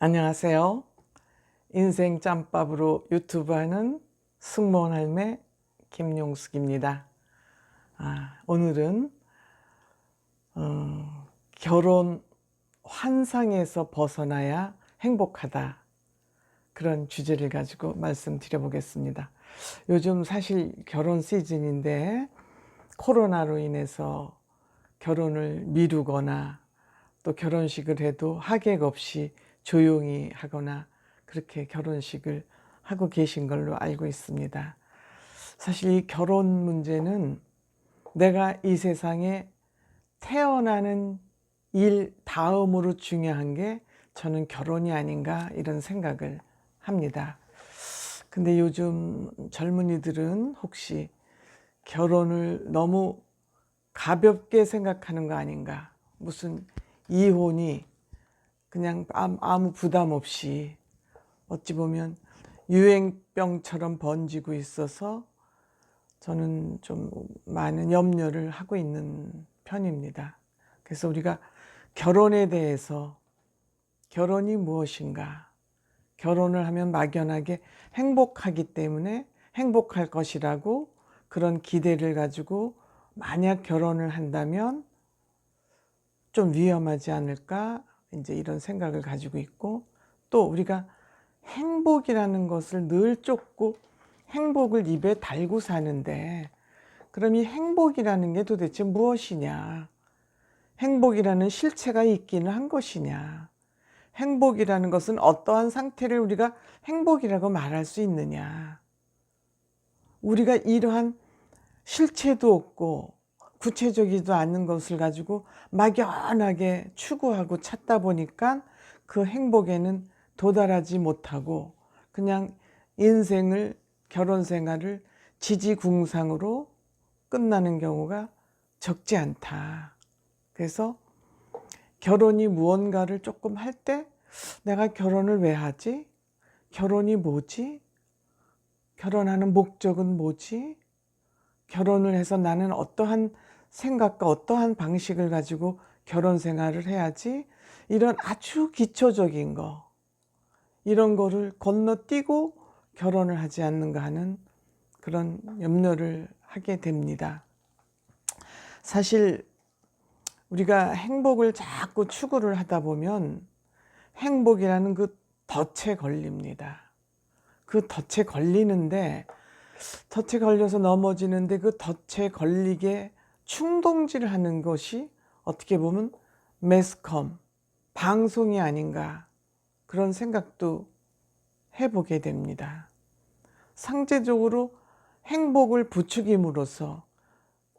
안녕하세요. 인생 짬밥으로 유튜브 하는 승무원 할매 김용숙입니다. 오늘은 결혼 환상에서 벗어나야 행복하다, 그런 주제를 가지고 말씀드려 보겠습니다. 요즘 사실 결혼 시즌인데 코로나로 인해서 결혼을 미루거나 또 결혼식을 해도 하객 없이 조용히 하거나 그렇게 결혼식을 하고 계신 걸로 알고 있습니다. 사실 이 결혼 문제는 내가 이 세상에 태어나는 일 다음으로 중요한 게 저는 결혼이 아닌가, 이런 생각을 합니다. 근데 요즘 젊은이들은 혹시 결혼을 너무 가볍게 생각하는 거 아닌가, 무슨 이혼이 그냥 아무 부담 없이 어찌 보면 유행병처럼 번지고 있어서 저는 좀 많은 염려를 하고 있는 편입니다. 그래서 우리가 결혼에 대해서, 결혼이 무엇인가, 결혼을 하면 막연하게 행복하기 때문에 행복할 것이라고 그런 기대를 가지고 만약 결혼을 한다면 좀 위험하지 않을까, 이제 이런 생각을 가지고 있고, 또 우리가 행복이라는 것을 늘 쫓고 행복을 입에 달고 사는데, 그럼 이 행복이라는 게 도대체 무엇이냐, 행복이라는 실체가 있기는 한 것이냐, 행복이라는 것은 어떠한 상태를 우리가 행복이라고 말할 수 있느냐, 우리가 이러한 실체도 없고 구체적이지도 않은 것을 가지고 막연하게 추구하고 찾다 보니까 그 행복에는 도달하지 못하고 그냥 인생을, 결혼 생활을 지지궁상으로 끝나는 경우가 적지 않다. 그래서 결혼이 무언가를 조금 할 때 내가 결혼을 왜 하지? 결혼이 뭐지? 결혼하는 목적은 뭐지? 결혼을 해서 나는 어떠한 생각과 어떠한 방식을 가지고 결혼 생활을 해야지, 이런 아주 기초적인 거, 이런 거를 건너뛰고 결혼을 하지 않는가 하는 그런 염려를 하게 됩니다. 사실 우리가 행복을 자꾸 추구를 하다 보면 행복이라는 그 덫에 걸립니다. 그 덫에 걸리는데, 덫에 걸려서 넘어지는데 그 덫에 걸리게 충동질을 하는 것이 어떻게 보면 매스컴, 방송이 아닌가, 그런 생각도 해보게 됩니다. 상대적으로 행복을 부추김으로써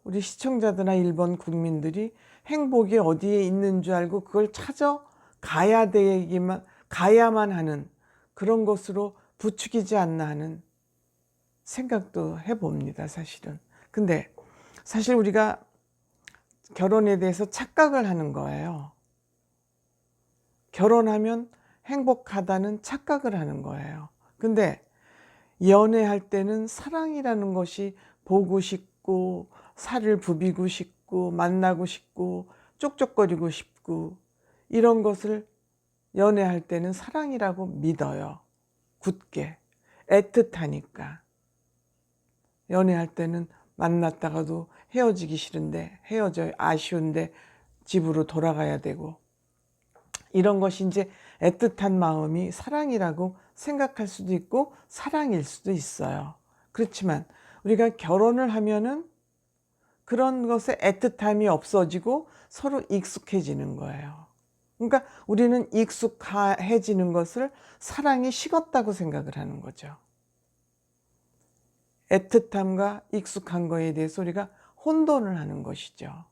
우리 시청자들이나 일본 국민들이 행복이 어디에 있는 줄 알고 그걸 찾아 가야만 하는 그런 것으로 부추기지 않나 하는 생각도 해봅니다, 사실은. 근데 사실 우리가 결혼에 대해서 착각을 하는 거예요. 결혼하면 행복하다는 착각을 하는 거예요. 근데 연애할 때는 사랑이라는 것이 보고 싶고 살을 부비고 싶고 만나고 싶고 쪽쪽거리고 싶고, 이런 것을 연애할 때는 사랑이라고 믿어요. 굳게. 애틋하니까. 연애할 때는 만났다가도 헤어지기 싫은데, 헤어져요. 아쉬운데 집으로 돌아가야 되고, 이런 것이 이제 애틋한 마음이 사랑이라고 생각할 수도 있고 사랑일 수도 있어요. 그렇지만 우리가 결혼을 하면은 그런 것에 애틋함이 없어지고 서로 익숙해지는 거예요. 그러니까 우리는 익숙해지는 것을 사랑이 식었다고 생각을 하는 거죠. 애틋함과 익숙한 거에 대해서 우리가 혼돈을 하는 것이죠.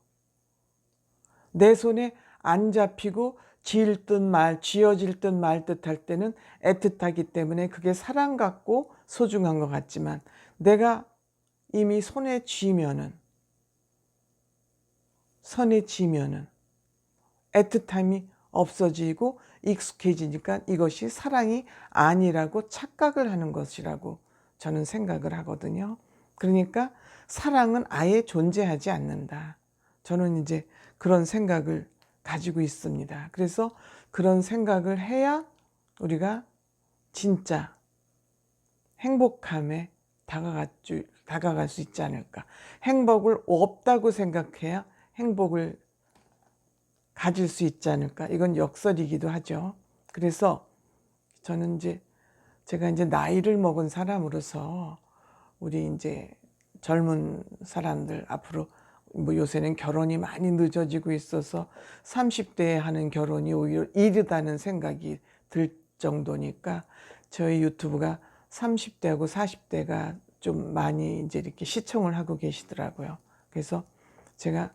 내 손에 안 잡히고 쥐어질 듯 말 듯 할 때는 애틋하기 때문에 그게 사랑 같고 소중한 것 같지만, 내가 이미 손에 쥐면은 애틋함이 없어지고 익숙해지니까 이것이 사랑이 아니라고 착각을 하는 것이라고 저는 생각을 하거든요. 그러니까 사랑은 아예 존재하지 않는다, 저는 이제 그런 생각을 가지고 있습니다. 그래서 그런 생각을 해야 우리가 진짜 행복함에 다가갈 수 있지 않을까. 행복을 없다고 생각해야 행복을 가질 수 있지 않을까. 이건 역설이기도 하죠. 그래서 저는 제가 나이를 먹은 사람으로서 우리 젊은 사람들 앞으로 요새는 결혼이 많이 늦어지고 있어서 30대에 하는 결혼이 오히려 이르다는 생각이 들 정도니까 저희 유튜브가 30대하고 40대가 좀 많이 이렇게 시청을 하고 계시더라고요. 그래서 제가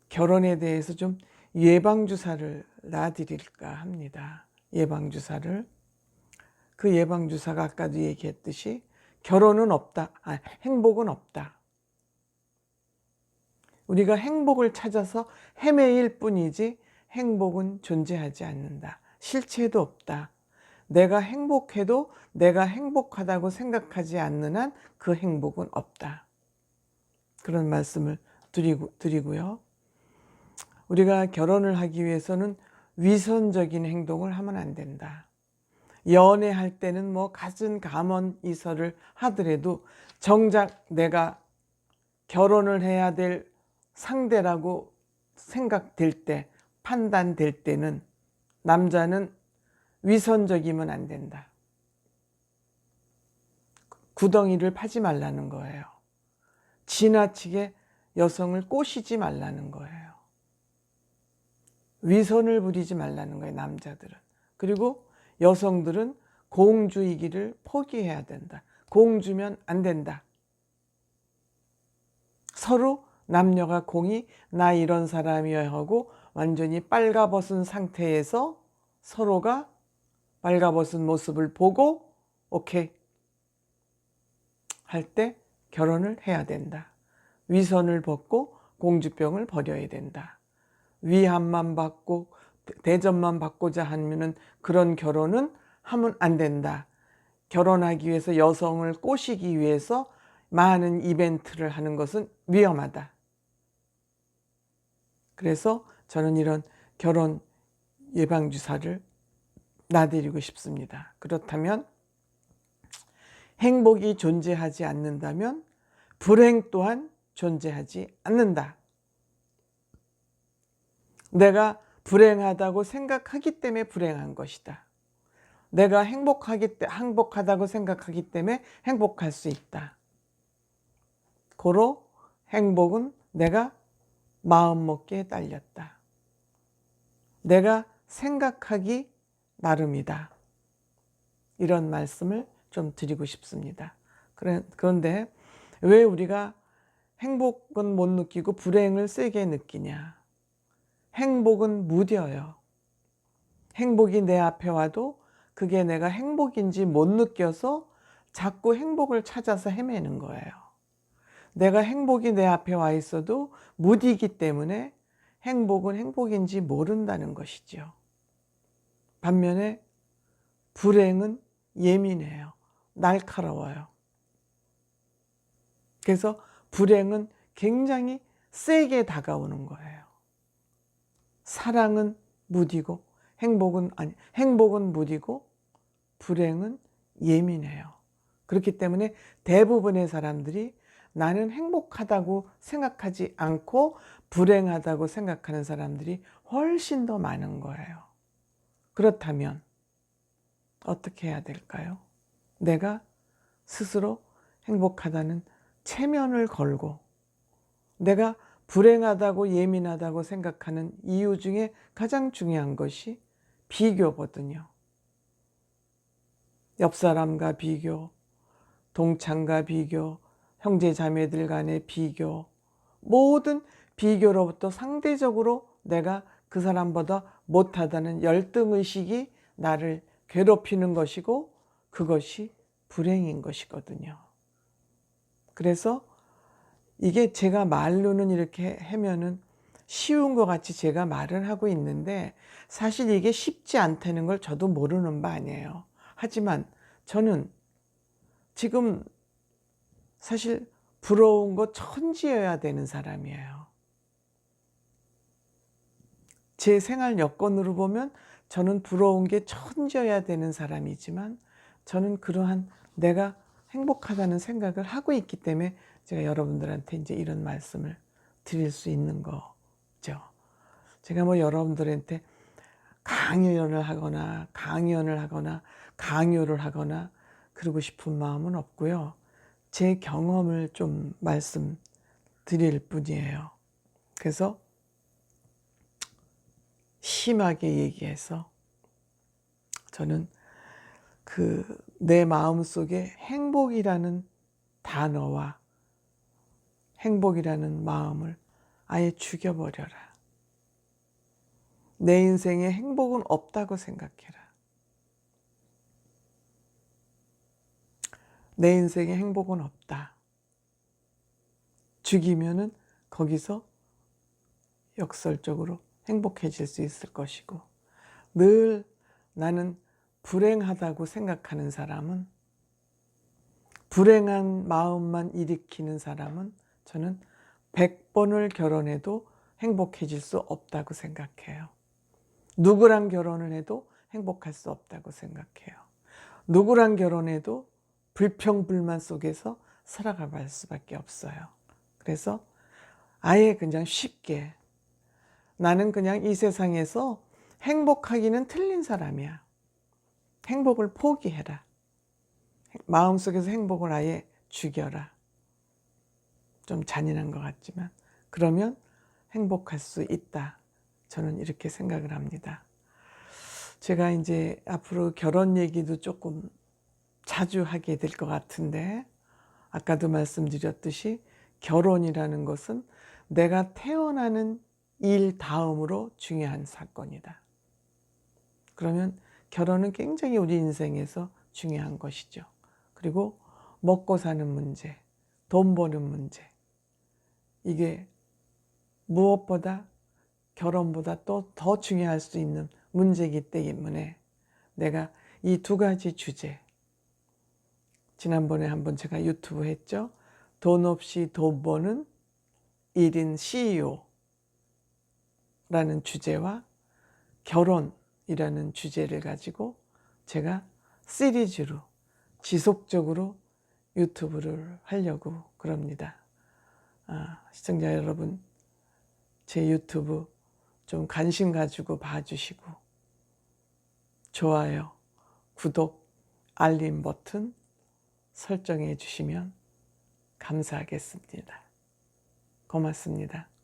결혼에 대해서 좀 예방주사를 놔드릴까 합니다. 예방주사를. 그 예방주사가 아까도 얘기했듯이 결혼은 없다. 행복은 없다. 우리가 행복을 찾아서 헤매일 뿐이지 행복은 존재하지 않는다. 실체도 없다. 내가 행복해도 내가 행복하다고 생각하지 않는 한 그 행복은 없다. 그런 말씀을 드리고요. 우리가 결혼을 하기 위해서는 위선적인 행동을 하면 안 된다. 연애할 때는 갖은 감언이설을 하더라도 정작 내가 결혼을 해야 될 상대라고 생각될 때, 판단될 때는 남자는 위선적이면 안 된다. 구덩이를 파지 말라는 거예요. 지나치게 여성을 꼬시지 말라는 거예요. 위선을 부리지 말라는 거예요, 남자들은. 그리고 여성들은 공주이기를 포기해야 된다. 공주면 안 된다. 서로 남녀가 공이 나 이런 사람이야 하고 완전히 빨가벗은 상태에서 서로가 빨가벗은 모습을 보고 오케이 할 때 결혼을 해야 된다. 위선을 벗고 공주병을 버려야 된다. 위안만 받고 대접만 받고자 하면은 그런 결혼은 하면 안 된다. 결혼하기 위해서 여성을 꼬시기 위해서 많은 이벤트를 하는 것은 위험하다. 그래서 저는 이런 결혼 예방주사를 놔드리고 싶습니다. 그렇다면 행복이 존재하지 않는다면 불행 또한 존재하지 않는다. 내가 생각하기 때문에 불행한 것이다. 내가 행복하다고 생각하기 때문에 행복할 수 있다. 고로 행복은 내가 마음먹기에 딸렸다. 내가 생각하기 나름이다. 이런 말씀을 좀 드리고 싶습니다. 그런데 왜 우리가 행복은 못 느끼고 불행을 세게 느끼냐? 행복은 무뎌요. 행복이 내 앞에 와도 그게 내가 행복인지 못 느껴서 자꾸 행복을 찾아서 헤매는 거예요. 내가 행복이 내 앞에 와 있어도 무디기 때문에 행복은 행복인지 모른다는 것이죠. 반면에 불행은 예민해요. 날카로워요. 그래서 불행은 굉장히 세게 다가오는 거예요. 사랑은 무디고 행복은 무디고 불행은 예민해요. 그렇기 때문에 대부분의 사람들이 나는 행복하다고 생각하지 않고 불행하다고 생각하는 사람들이 훨씬 더 많은 거예요. 그렇다면 어떻게 해야 될까요? 내가 스스로 행복하다는 체면을 걸고 내가 불행하다고 예민하다고 생각하는 이유 중에 가장 중요한 것이 비교거든요. 옆 사람과 비교, 동창과 비교, 형제 자매들 간의 비교, 모든 비교로부터 상대적으로 내가 그 사람보다 못하다는 열등의식이 나를 괴롭히는 것이고 그것이 불행인 것이거든요. 그래서 이게 제가 말로는 이렇게 하면은 쉬운 것 같이 제가 말을 하고 있는데 사실 이게 쉽지 않다는 걸 저도 모르는 바 아니에요. 하지만 저는 지금 사실 부러운 거 천지여야 되는 사람이에요. 제 생활 여건으로 보면 저는 부러운 게 천지여야 되는 사람이지만 저는 그러한 내가 행복하다는 생각을 하고 있기 때문에 제가 여러분들한테 이제 이런 말씀을 드릴 수 있는 거죠. 제가 뭐 여러분들한테 강연을 하거나 강요를 하거나 그러고 싶은 마음은 없고요. 제 경험을 좀 말씀드릴 뿐이에요. 그래서 심하게 얘기해서 저는 내 마음속에 행복이라는 단어와 행복이라는 마음을 아예 죽여버려라. 내 인생에 행복은 없다고 생각해라. 내 인생에 행복은 없다. 죽이면은 거기서 역설적으로 행복해질 수 있을 것이고, 늘 나는 불행하다고 생각하는 사람은, 불행한 마음만 일으키는 사람은 저는 100번을 결혼해도 행복해질 수 없다고 생각해요. 누구랑 결혼을 해도 행복할 수 없다고 생각해요. 누구랑 결혼해도 불평불만 속에서 살아갈 수밖에 없어요. 그래서 아예 그냥 쉽게 나는 그냥 이 세상에서 행복하기는 틀린 사람이야. 행복을 포기해라. 마음속에서 행복을 아예 죽여라. 좀 잔인한 것 같지만 그러면 행복할 수 있다. 저는 이렇게 생각을 합니다. 제가 이제 앞으로 결혼 얘기도 조금 자주 하게 될 것 같은데, 아까도 말씀드렸듯이 결혼이라는 것은 내가 태어나는 일 다음으로 중요한 사건이다. 그러면 결혼은 굉장히 우리 인생에서 중요한 것이죠. 그리고 먹고 사는 문제, 돈 버는 문제, 이게 무엇보다 결혼보다 또 더 중요할 수 있는 문제이기 때문에 내가 이 두 가지 주제, 지난번에 한번 제가 유튜브 했죠. 돈 없이 돈 버는 1인 CEO라는 주제와 결혼이라는 주제를 가지고 제가 시리즈로 지속적으로 유튜브를 하려고 그럽니다. 시청자 여러분, 제 유튜브 좀 관심 가지고 봐주시고 좋아요, 구독, 알림 버튼 설정해 주시면 감사하겠습니다. 고맙습니다.